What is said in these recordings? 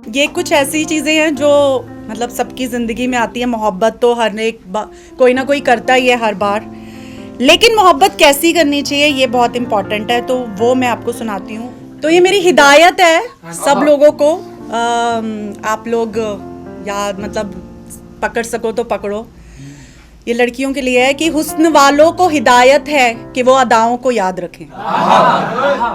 ये कुछ ऐसी चीज़ें हैं जो मतलब सबकी ज़िंदगी में आती है। मोहब्बत तो हर एक कोई ना कोई करता ही है हर बार, लेकिन मोहब्बत कैसी करनी चाहिए ये बहुत इम्पॉर्टेंट है, तो वो मैं आपको सुनाती हूँ। तो ये मेरी हिदायत है सब लोगों को, आप लोग याद मतलब पकड़ सको तो पकड़ो। ये लड़कियों के लिए है कि हुस्न वालों को हिदायत है कि वो अदाओं को याद रखें।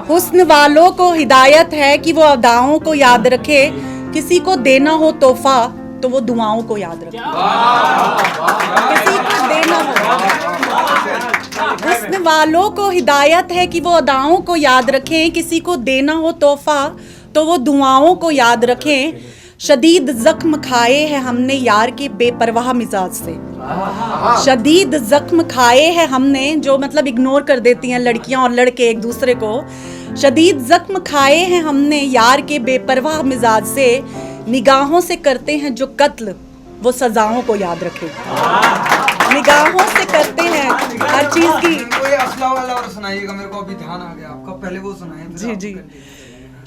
हुस्न वालों को हिदायत है कि वो अदाओं को याद रखे। किसी को देना हो तोहफा तो वो दुआओं को याद रखे। किसी को देना हो, हुस्न वालों को हिदायत है कि वो अदाओं को याद रखें। किसी को देना हो तोहफा तो वो दुआओं को याद रखें। शदीद जख्म खाए हैं हमने यार के बेपरवाह मिजाज से। शदीद जख्म खाए हैं हमने, जो मतलब इग्नोर कर देती हैं लड़कियां और लड़के एक दूसरे को। शदीद जख्म खाए हैं हमने यार के बेपरवाह मिजाज से। निगाहों से करते हैं जो कत्ल वो सजाओं को याद रखे। निगाहों से करते हैं हर चीज की। कोई असला वाला और सुनाइएगा, मेरे को अभी ध्यान आ गया आपका, पहले वो सुनाइए। जी जी।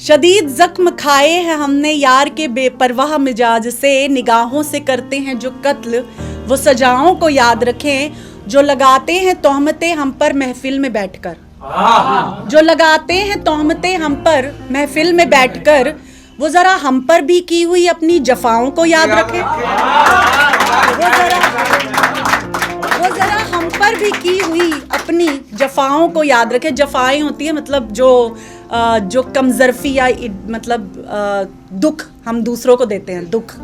शदीद जख्म खाए हैं हमने यार के बेपरवाह मिजाज से। निगाहों से करते हैं जो कत्ल वो सजाओं को याद रखें। जो लगाते हैं तोहमतें हम पर महफिल में बैठकर, जो लगाते हैं तोहमतें हम पर महफिल में बैठकर, वो जरा हम पर भी की हुई अपनी जफाओं को याद रखें। वो जरा हम पर भी की हुई अपनी जफाओं को याद रखें। जफाएं होती है मतलब जो कमजरफी या मतलब दुख हम दूसरों को देते हैं, दुख,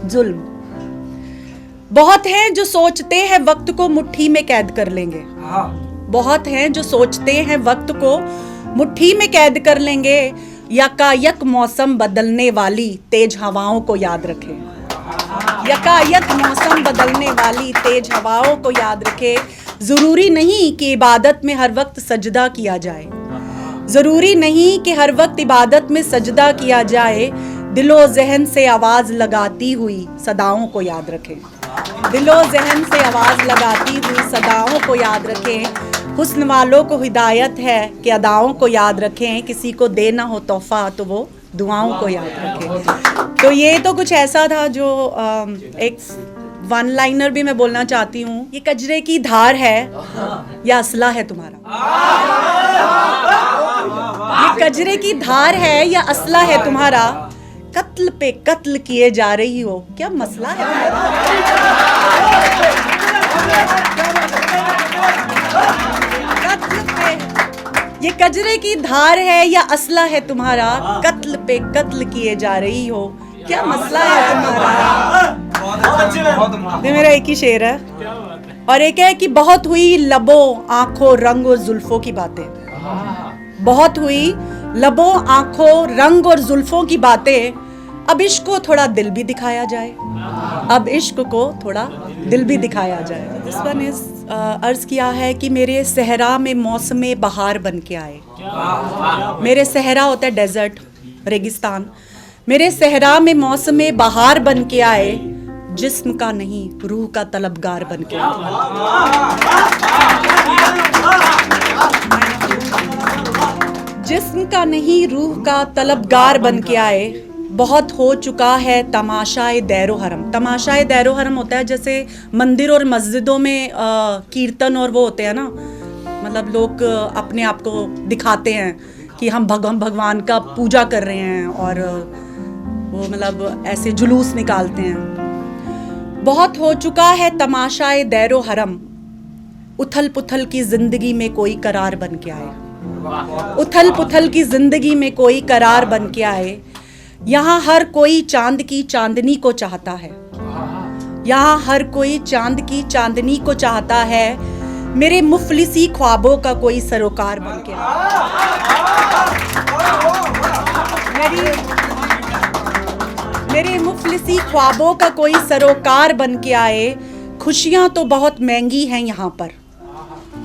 जुल्म। बहुत हैं जो सोचते हैं वक्त को मुट्ठी में कैद कर लेंगे। बहुत हैं जो सोचते हैं वक्त को मुट्ठी में कैद कर लेंगे। यकायक मौसम बदलने वाली तेज हवाओं को याद रखें। यकायक मौसम बदलने वाली तेज हवाओं को याद रखें। जरूरी नहीं कि इबादत में हर वक्त सजदा किया जाए। जरूरी नहीं कि हर वक्त इबादत में सजदा किया जाए। दिलो जहन से आवाज लगाती हुई सदाओं को याद रखें। दिलो जहन से आवाज लगाती हुई सदाओं को याद रखें। हुस्न वालों को हिदायत है कि अदाओं को याद रखें। किसी को देना हो तोहफा तो वो दुआओं को याद रखें। तो ये तो कुछ ऐसा था जो एक वन लाइनर भी मैं बोलना चाहती हूँ। ये कजरे की धार है या असला है तुम्हारा। ये कजरे की धार है या असला है तुम्हारा। कत्ल पे कत्ल किए जा रही हो, क्या मसला है कत्ल पे। ये कजरे की धार है या असला है तुम्हारा। कत्ल पे कत्ल किए जा रही हो, क्या मसला है तुम्हारा। ये मेरा एक ही शेर है। और एक है कि बहुत हुई लबों आंखों रंग और जुल्फों की बातें। बहुत हुई लबों आंखों रंग और जुल्फों की बातें। अब इश्क को थोड़ा दिल भी दिखाया जाए। अब इश्क को थोड़ा दिल भी दिखाया जाए। दिस वन इज अर्ज किया है कि मेरे सहरा में मौसमे बहार बन के आए। मेरे सहरा होता है डेजर्ट, रेगिस्तान। मेरे सहरा में मौसमे बहार बन के आए। जिस्म का नहीं रूह का तलबगार बन के आए। जिस्म का नहीं रूह का तलबगार बन के आए। बहुत हो चुका है तमाशाए दैरो हरम। तमाशाए दैरो हरम होता है जैसे मंदिर और मस्जिदों में कीर्तन और वो होते हैं ना, मतलब लोग अपने आप को दिखाते हैं कि हम भगवान का पूजा कर रहे हैं और वो मतलब ऐसे जुलूस निकालते हैं। बहुत हो चुका है तमाशाए दैरो हरम। उथल पुथल की जिंदगी में कोई करार बन के आए। उथल पुथल की जिंदगी में कोई करार बन के आए। यहाँ हर कोई चांद की चांदनी को चाहता है। यहाँ हर कोई चांद की चांदनी को चाहता है। मेरे मुफलिसी ख्वाबों का कोई सरोकार बन के मेरे मुफलिसी ख्वाबों का कोई सरोकार बन के आए। खुशियाँ तो बहुत महंगी हैं यहाँ पर।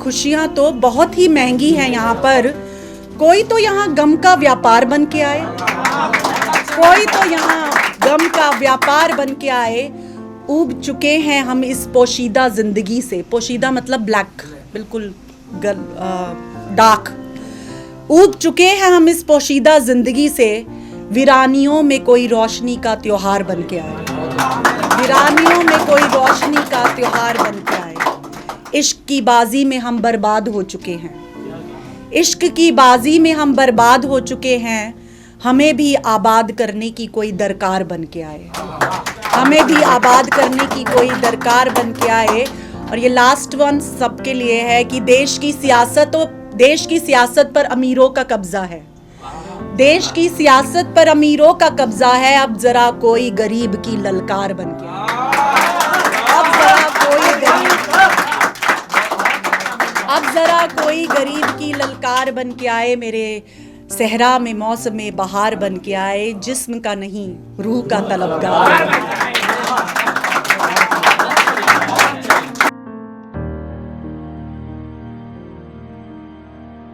खुशियाँ तो बहुत ही महंगी हैं यहाँ पर। कोई तो यहाँ गम का व्यापार बन के आए। कोई तो यहाँ गम का व्यापार बन के आए। ऊब चुके हैं हम इस पोशीदा जिंदगी से। पोशीदा मतलब ब्लैक, बिल्कुल डार्क। ऊब चुके हैं हम इस पोशीदा जिंदगी से। वीरानियों में कोई रोशनी का त्योहार बन के आए, वीरानियों में कोई रोशनी का त्योहार बन के आए। इश्क की बाजी में हम बर्बाद हो चुके हैं, इश्क की बाजी में हम बर्बाद हो चुके हैं। हमें भी आबाद करने की कोई दरकार बन के आए, हमें भी आबाद करने की कोई दरकार बन के आए। और ये लास्ट वन सबके लिए है कि देश की सियासत पर अमीरों का कब्जा है, देश की सियासत पर अमीरों का कब्जा है। अब जरा कोई गरीब की ललकार बन के अब जरा कोई गरीब की ललकार बन के आए। मेरे सहरा में मौसम बहार बन के आए, जिस्म का नहीं रूह का तलबगार।